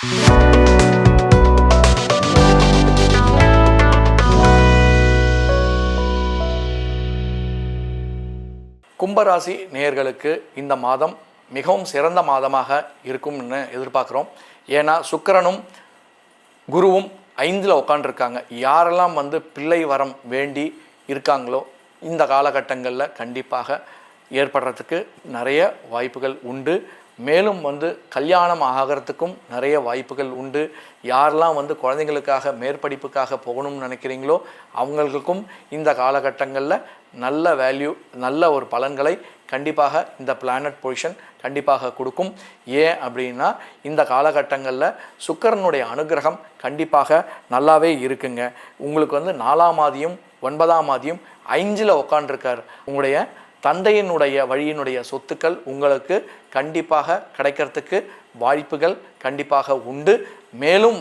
கும்பராசி நேயர்களுக்கு இந்த மாதம் மிகவும் சிறந்த மாதமாக இருக்கும்னு எதிர்பார்க்குறோம். ஏன்னா சுக்கிரனும் குருவும் 5ல் உட்காண்டிருக்காங்க. யாரெல்லாம் பிள்ளை வரம் வேண்டி இருக்காங்களோ இந்த காலகட்டங்களில் கண்டிப்பாக ஏற்படுறதுக்கு நிறைய வாய்ப்புகள் உண்டு. மேலும் கல்யாணம் ஆகிறதுக்கும் நிறைய வாய்ப்புகள் உண்டு. யாரெல்லாம் குழந்தைங்களுக்காக மேற்படிப்புக்காக போகணும்னு நினைக்கிறீங்களோ அவங்களுக்கும் இந்த காலகட்டங்களில் நல்ல வேல்யூ, நல்ல ஒரு பலன்களை கண்டிப்பாக இந்த பிளானட் பொசிஷன் கண்டிப்பாக கொடுக்கும். ஏன் அப்படின்னா இந்த காலகட்டங்களில் சுக்கிரனுடைய அனுகிரகம் கண்டிப்பாக நல்லாவே இருக்குங்க. உங்களுக்கு 4ஆம் ஆதியும் 9ஆம் ஆதியும் 5ல் உட்காண்டிருக்கார். உங்களுடைய தந்தையினுடைய வழியினுடைய சொத்துக்கள் உங்களுக்கு கண்டிப்பாக கிடைக்கிறதுக்கு வாய்ப்புகள் கண்டிப்பாக உண்டு. மேலும்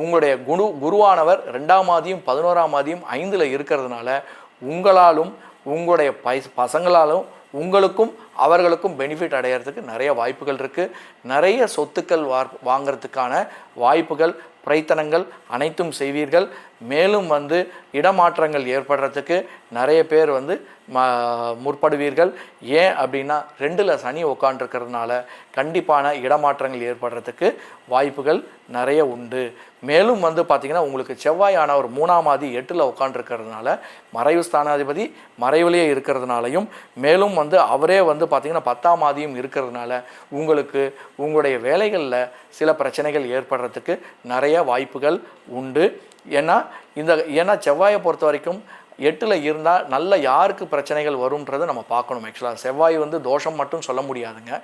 உங்களுடைய குருவானவர் 2ஆம் ஆதியும் 11ஆம் ஆதியும் 5ல் இருக்கிறதுனால உங்களாலும் உங்களுடைய பசங்களாலும் உங்களுக்கும் அவர்களுக்கும் பெனிஃபிட் அடையிறதுக்கு நிறைய வாய்ப்புகள் இருக்குது. நிறைய சொத்துக்கள் வாங்கிறதுக்கான வாய்ப்புகள், பிரயத்தனங்கள் அனைத்தும் செய்வீர்கள். மேலும் இடமாற்றங்கள் ஏற்படுறதுக்கு நிறைய பேர் முற்படுவீர்கள். ஏன் அப்படின்னா 2ல் சனி உட்காண்டிருக்கிறதுனால கண்டிப்பான இடமாற்றங்கள் ஏற்படுறதுக்கு வாய்ப்புகள் நிறைய உண்டு. மேலும் பார்த்திங்கன்னா உங்களுக்கு செவ்வாயானவர் 3ஆம் ஆதி 8ல் உட்காண்டிருக்கிறதுனால மறைவு ஸ்தானாதிபதி மறைவிலேயே இருக்கிறதுனாலையும், மேலும் அவரே பார்த்திங்கன்னா 10ஆம் ஆதியும் இருக்கிறதுனால உங்களுக்கு உங்களுடைய வேலைகளில் சில பிரச்சனைகள் ஏற்படுறதுக்கு நிறைய வாய்ப்புகள் உண்டு. ஏன்னா செவ்வாயை பொறுத்த வரைக்கும் 8ல் இருந்தால் நல்ல யாருக்கு பிரச்சனைகள் வரும்ன்றதை நம்ம பார்க்கணும். ஆக்சுவலாக செவ்வாய் தோஷம் மட்டும் சொல்ல முடியாதுங்க.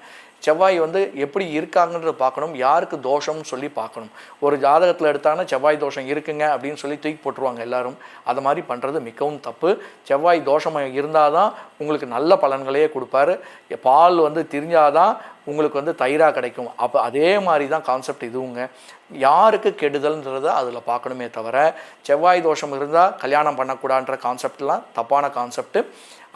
செவ்வாய் எப்படி இருக்காங்கன்றத பார்க்கணும், யாருக்கு தோஷம்னு சொல்லி பார்க்கணும். ஒரு ஜாதகத்தில் எடுத்தாங்கன்னா செவ்வாய் தோஷம் இருக்குங்க அப்படின்னு சொல்லி தூக்கி போட்டுருவாங்க எல்லாரும். அது மாதிரி பண்ணுறது மிகவும் தப்பு. செவ்வாய் தோஷம் இருந்தால் தான் உங்களுக்கு நல்ல பலன்களையே கொடுப்பாரு. பால் திரிஞ்சாதான் உங்களுக்கு தயிராக கிடைக்கும். அப்போ அதே மாதிரி தான் கான்செப்ட் இதுவுங்க. யாருக்கு கெடுதல்ன்றதை அதில் பார்க்கணுமே தவிர செவ்வாய் தோஷம் இருந்தால் கல்யாணம் பண்ணக்கூடாதுன்ற கான்செப்ட்லாம் தப்பான கான்செப்ட்டு.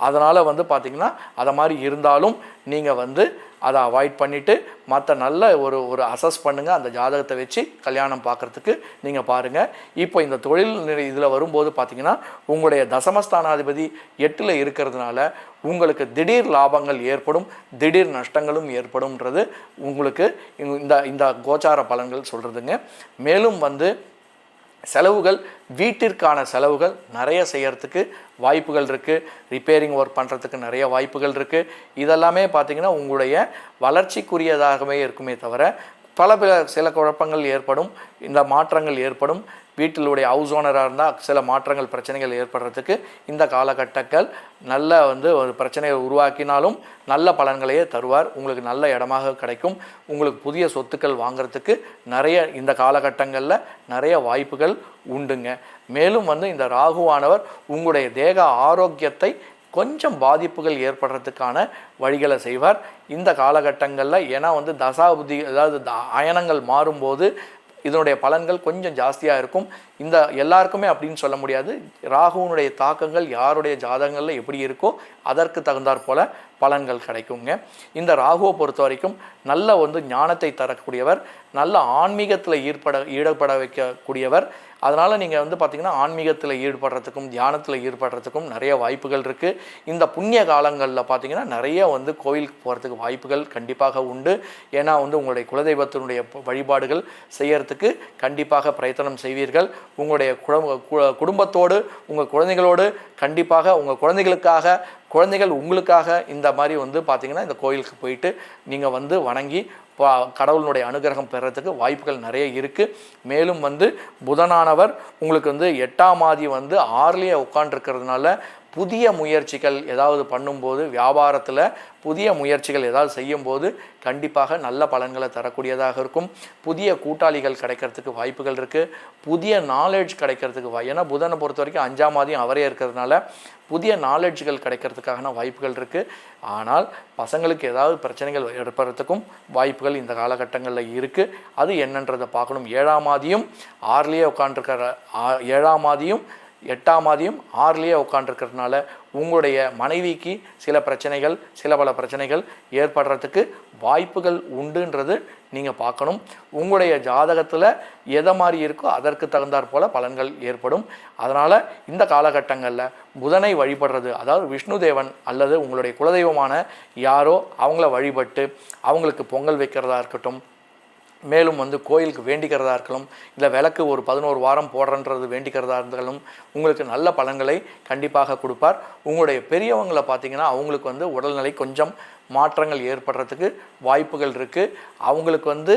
அதனால் பார்த்திங்கன்னா அதை மாதிரி இருந்தாலும் நீங்கள் அதை அவாய்ட் பண்ணிவிட்டு மற்ற நல்ல ஒரு அசஸ் பண்ணுங்கள். அந்த ஜாதகத்தை வச்சு கல்யாணம் பார்க்குறதுக்கு நீங்கள் பாருங்கள். இப்போ இந்த தொழில் இதில் வரும்போது பார்த்திங்கன்னா உங்களுடைய தசமஸ்தானாதிபதி 8ல் இருக்கிறதுனால உங்களுக்கு திடீர் லாபங்கள் ஏற்படும், திடீர் நஷ்டங்களும் ஏற்படும்ன்றது உங்களுக்கு இந்த கோச்சார பலன்கள் சொல்கிறதுங்க. மேலும் செலவுகள், வீட்டிற்கான செலவுகள் நிறைய செய்கிறதுக்கு வாய்ப்புகள் இருக்குது. ரிப்பேரிங் ஒர்க் பண்ணுறதுக்கு நிறைய வாய்ப்புகள் இருக்குது. இதெல்லாமே பார்த்திங்கன்னா உங்களுடைய வளர்ச்சிக்குரியதாகவே இருக்குமே தவிர சில குழப்பங்கள் ஏற்படும், இந்த மாற்றங்கள் ஏற்படும். வீட்டிலுடைய ஹவுஸ் ஓனராக இருந்தால் சில மாற்றங்கள், பிரச்சனைகள் ஏற்படுறதுக்கு இந்த காலகட்டங்கள் நல்ல ஒரு பிரச்சனையை உருவாக்கினாலும் நல்ல பலன்களையே தருவார். உங்களுக்கு நல்ல இடமாக கிடைக்கும். உங்களுக்கு புதிய சொத்துக்கள் வாங்கிறதுக்கு நிறைய இந்த காலகட்டங்களில் நிறைய வாய்ப்புகள் உண்டுங்க. மேலும் இந்த ராகுவானவர் உங்களுடைய தேக ஆரோக்கியத்தை கொஞ்சம் பாதிப்புகள் ஏற்படுறதுக்கான வழிகளை செய்வார் இந்த காலகட்டங்களில். ஏன்னா தசாபுதி, அதாவது அயனங்கள் மாறும்போது இதனுடைய பலன்கள் கொஞ்சம் ஜாஸ்தியாக இருக்கும். இந்த எல்லாருக்குமே அப்படின்னு சொல்ல முடியாது. ராகுனுடைய தாக்கங்கள் யாருடைய ஜாதகங்களில் எப்படி இருக்கோ அதற்கு தகுந்தாற் போல பலன்கள் கிடைக்குங்க. இந்த ராகுவை பொறுத்த வரைக்கும் நல்ல ஞானத்தை தரக்கூடியவர், நல்ல ஆன்மீகத்தில் ஈடுபட வைக்கக்கூடியவர். அதனால் நீங்கள் பார்த்திங்கன்னா ஆன்மீகத்தில் ஈடுபடுறதுக்கும் தியானத்தில் ஈடுபடுறதுக்கும் நிறைய வாய்ப்புகள் இருக்குது. இந்த புண்ணிய காலங்களில் பார்த்திங்கன்னா நிறைய குகோயிலுக்கு போகிறதுக்கு வாய்ப்புகள் கண்டிப்பாக உண்டு. ஏன்னா உங்களுடைய குலதெய்வத்தினுடைய வழிபாடுகள் செய்யறதுக்கு கண்டிப்பாக பிரயத்தனம் செய்வீர்கள். உங்களுடைய குடும்பத்தோடு, உங்கள் குழந்தைகளோடு கண்டிப்பாக, உங்கள் குழந்தைகளுக்காக, குழந்தைகள் உங்களுக்காக இந்த மாதிரி பார்த்திங்கன்னா இந்த கோயிலுக்கு போயிட்டு நீங்கள் வணங்கி கடவுளுடைய அனுகிரகம் பெறறதுக்கு வாய்ப்புகள் நிறைய இருக்குது. மேலும் புதனானவர் உங்களுக்கு 8ஆம் ஆதி 6லேயே உட்காண்டிருக்கிறதுனால புதிய முயற்சிகள் ஏதாவது பண்ணும்போது, வியாபாரத்தில் புதிய முயற்சிகள் ஏதாவது செய்யும்போது கண்டிப்பாக நல்ல பலன்களை தரக்கூடியதாக இருக்கும். புதிய கூட்டாளிகள் கிடைக்கிறதுக்கு வாய்ப்புகள் இருக்குது. புதிய நாலேஜ் கிடைக்கிறதுக்கு ஏன்னா புதனை பொறுத்த வரைக்கும் 5ஆம் ஆதியும் அவரே இருக்கிறதுனால புதிய நாலேஜ்கள் கிடைக்கிறதுக்கான வாய்ப்புகள் இருக்குது. ஆனால் பசங்களுக்கு ஏதாவது பிரச்சனைகள் ஏற்படுறதுக்கும் வாய்ப்புகள் இந்த காலகட்டங்களில் இருக்குது. அது என்னன்றதை பார்க்கணும். 7ஆம் ஆதியும் 6லேயே உட்காண்டிருக்கிற 7ஆம் ஆதியும் 8ஆம் அதியும் 6லேயே உட்காண்டிருக்கிறதுனால உங்களுடைய மனைவிக்கு சில பிரச்சனைகள், சில பல பிரச்சனைகள் ஏற்படுறதுக்கு வாய்ப்புகள் உண்டுன்றது நீங்கள் பார்க்கணும். உங்களுடைய ஜாதகத்தில் எதை மாதிரி இருக்கோ அதற்கு தகுந்தாற் போல் பலன்கள் ஏற்படும். அதனால் இந்த காலகட்டங்களில் புதனை வழிபடுறது, அதாவது விஷ்ணு தேவன் அல்லது உங்களுடைய குலதெய்வமான யாரோ அவங்கள வழிபட்டு அவங்களுக்கு பொங்கல் வைக்கிறதா இருக்கட்டும், மேலும் கோயிலுக்கு வேண்டிக்கிறதா இருக்கலாம், இல்லை விளக்கு ஒரு 11 வாரம் போடுறன்றது வேண்டிக்கிறதா இருந்தாலும் உங்களுக்கு நல்ல பலன்களை கண்டிப்பாக கொடுப்பார். உங்களுடைய பெரியவங்களை பார்த்தீங்கன்னா அவங்களுக்கு உடல்நிலை கொஞ்சம் மாற்றங்கள் ஏற்படுறதுக்கு வாய்ப்புகள் இருக்குது. அவங்களுக்கு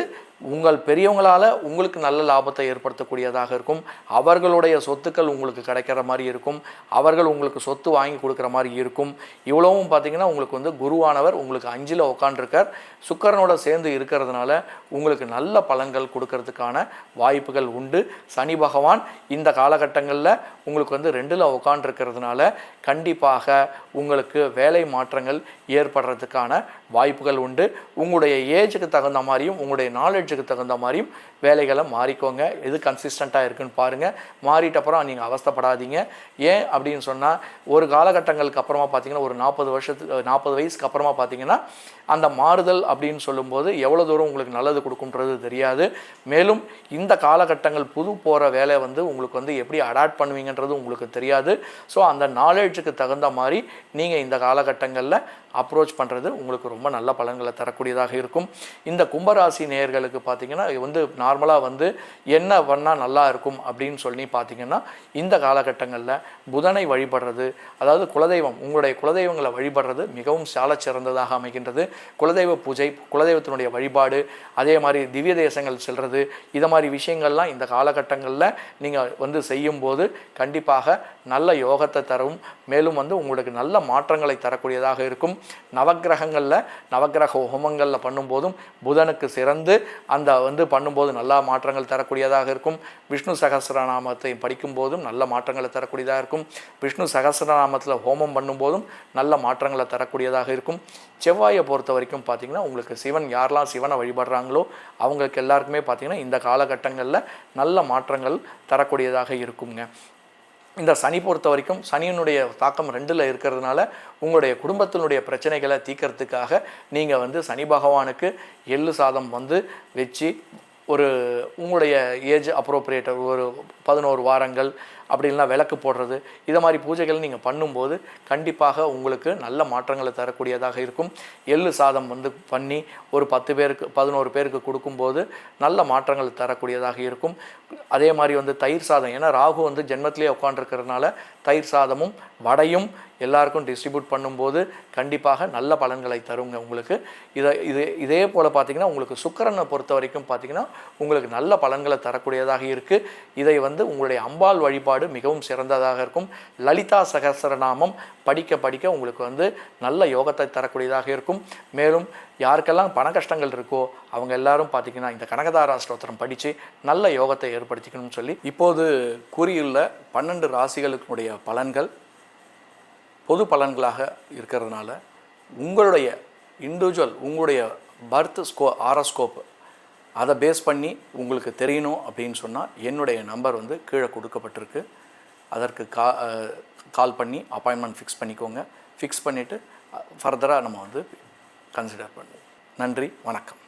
உங்கள் பெரியவங்களால் உங்களுக்கு நல்ல லாபத்தை ஏற்படுத்தக்கூடியதாக இருக்கும். அவர்களுடைய சொத்துக்கள் உங்களுக்கு கிடைக்கிற மாதிரி இருக்கும். அவர்கள் உங்களுக்கு சொத்து வாங்கி கொடுக்குற மாதிரி இருக்கும். இவ்வளவும் பார்த்திங்கன்னா உங்களுக்கு குருவானவர் உங்களுக்கு 5ல் உட்காண்டிருக்கார். சுக்கிரனோட சேர்ந்து இருக்கிறதுனால உங்களுக்கு நல்ல பலன்கள் கொடுக்கறதுக்கான வாய்ப்புகள் உண்டு. சனி பகவான் இந்த காலகட்டங்களில் உங்களுக்கு 2ல் உட்காண்டிருக்கிறதுனால கண்டிப்பாக உங்களுக்கு வேலை மாற்றங்கள் ஏற்படுறதுக்கான வாய்ப்புகள் உண்டு. உங்களுடைய ஏஜுக்கு தகுந்த மாதிரியும் உங்களுடைய நாலேஜுக்கு தகுந்த மாதிரியும் வேலைகளை மாறிக்கோங்க. எது கன்சிஸ்டண்ட்டாக இருக்குன்னு பாருங்கள். மாறிட்டப்புறம் நீங்கள் அவஸ்தைப்படாதீங்க. ஏன் அப்படின்னு சொன்னால் ஒரு காலகட்டங்களுக்கு அப்புறமா பார்த்தீங்கன்னா ஒரு 40 வயசுக்கு அப்புறமா பார்த்தீங்கன்னா அந்த மாறுதல் அப்படின்னு சொல்லும்போது எவ்வளோ தூரம் உங்களுக்கு நல்லது கொடுக்குன்றது தெரியாது. மேலும் இந்த காலகட்டங்கள் புது போகிற வேலை உங்களுக்கு எப்படி அடாப்ட் பண்ணுவீங்கன்றது உங்களுக்கு தெரியாது. ஸோ அந்த நாலேஜுக்கு தகுந்த மாதிரி நீங்கள் இந்த காலகட்டங்களில் அப்ரோச் பண்ணுறது உங்களுக்கு ரொம்ப நல்ல பலன்களை தரக்கூடியதாக இருக்கும். இந்த கும்பராசி நேயர்களுக்கு பார்த்தீங்கன்னா நார்மலாக என்ன பண்ணால் நல்லா இருக்கும் அப்படின்னு சொல்லி பார்த்தீங்கன்னா இந்த காலகட்டங்களில் புதனை வழிபடுறது, அதாவது குலதெய்வம், உங்களுடைய குலதெய்வங்களை வழிபடுறது மிகவும் சாலச் சிறந்ததாக அமைகின்றது. குலதெய்வ பூஜை, குலதெய்வத்தினுடைய வழிபாடு, அதே மாதிரி திவ்ய தேசங்கள் செல்வது, இதை மாதிரி விஷயங்கள்லாம் இந்த காலகட்டங்களில் நீங்கள் செய்யும்போது கண்டிப்பாக நல்ல யோகத்தை தரும். மேலும் உங்களுக்கு நல்ல மாற்றங்களை தரக்கூடியதாக இருக்கும். நவக்கிரகங்களில் நவக்கிரக ஹோமங்களில் பண்ணும்போதும் புதனுக்கு சிறந்து அந்த பண்ணும்போது நல்ல மாற்றங்கள் தரக்கூடியதாக இருக்கும். விஷ்ணு சகஸ்ரநாமத்தை படிக்கும்போதும் நல்ல மாற்றங்களை தரக்கூடியதாக இருக்கும். விஷ்ணு சகஸ்ரநாமத்தில் ஹோமம் பண்ணும்போதும் நல்ல மாற்றங்களை தரக்கூடியதாக இருக்கும். செவ்வாயை பொறுத்த வரைக்கும் பார்த்திங்கன்னா உங்களுக்கு சிவன், யாரெல்லாம் சிவனை வழிபடுறாங்களோ அவங்களுக்கு எல்லாருக்குமே பார்த்திங்கன்னா இந்த காலகட்டங்களில் நல்ல மாற்றங்கள் தரக்கூடியதாக இருக்குங்க. இந்த சனி பொறுத்த வரைக்கும் சனியினுடைய தாக்கம் 2ல் இருக்கிறதுனால உங்களுடைய குடும்பத்தினுடைய பிரச்சனைகளை தீர்க்கறதுக்காக நீங்கள் சனி பகவானுக்கு எள்ளு சாதம் வச்சு ஒரு உங்களுடைய ஏஜ் அப்ரோப்ரியேட் ஒரு 11 வாரங்கள் அப்படின்லாம் விளக்கு போடுறது, இதை மாதிரி பூஜைகள் நீங்கள் பண்ணும்போது கண்டிப்பாக உங்களுக்கு நல்ல மாற்றங்களை தரக்கூடியதாக இருக்கும். எள்ளு சாதம் பண்ணி ஒரு 10 பேருக்கு 11 பேருக்கு கொடுக்கும்போது நல்ல மாற்றங்கள் தரக்கூடியதாக இருக்கும். அதே மாதிரி தயிர் சாதம், ஏன்னா ராகு ஜென்மத்திலே உட்காண்டிருக்கிறதுனால தயிர் சாதமும் வடையும் எல்லாருக்கும் டிஸ்ட்ரிபியூட் பண்ணும்போது கண்டிப்பாக நல்ல பலன்களை தருங்க உங்களுக்கு. இதே போல் பார்த்திங்கன்னா உங்களுக்கு சுக்கிரனை பொறுத்த வரைக்கும் பார்த்திங்கன்னா உங்களுக்கு நல்ல பலன்களை தரக்கூடியதாக இருக்குது. இதை உங்களுடைய அம்பாள் வழிபாடு மிகவும் சிறந்ததாக இருக்கும். லலிதா சகஸ்ரநாமம் படிக்க உங்களுக்கு நல்ல யோகத்தை தரக்கூடியதாக இருக்கும். மேலும் யாருக்கெல்லாம் பண கஷ்டங்கள் இருக்கோ அவங்க எல்லாரும் பார்த்திங்கன்னா இந்த கனகதாரா ஸ்தோத்திரம் படித்து நல்ல யோகத்தை ஏற்படுத்திக்கணும்னு சொல்லி இப்போது கூறியுள்ள 12 ராசிகளுடைய பலன்கள் பொது பலன்களாக இருக்கிறதுனால உங்களுடைய இண்டிவிஜுவல், உங்களுடைய பர்த் ஆரோஸ்கோப் அதை பேஸ் பண்ணி உங்களுக்கு தெரியணும் அப்படின்னு சொன்னால் என்னுடைய நம்பர் கீழே கொடுக்கப்பட்டிருக்கு. அதற்கு கால் பண்ணி அப்பாயின்மெண்ட் ஃபிக்ஸ் பண்ணிக்கோங்க. ஃபிக்ஸ் பண்ணிவிட்டு ஃபர்தராக நம்ம கன்சிடர் பண்ணுவோம். நன்றி, வணக்கம்.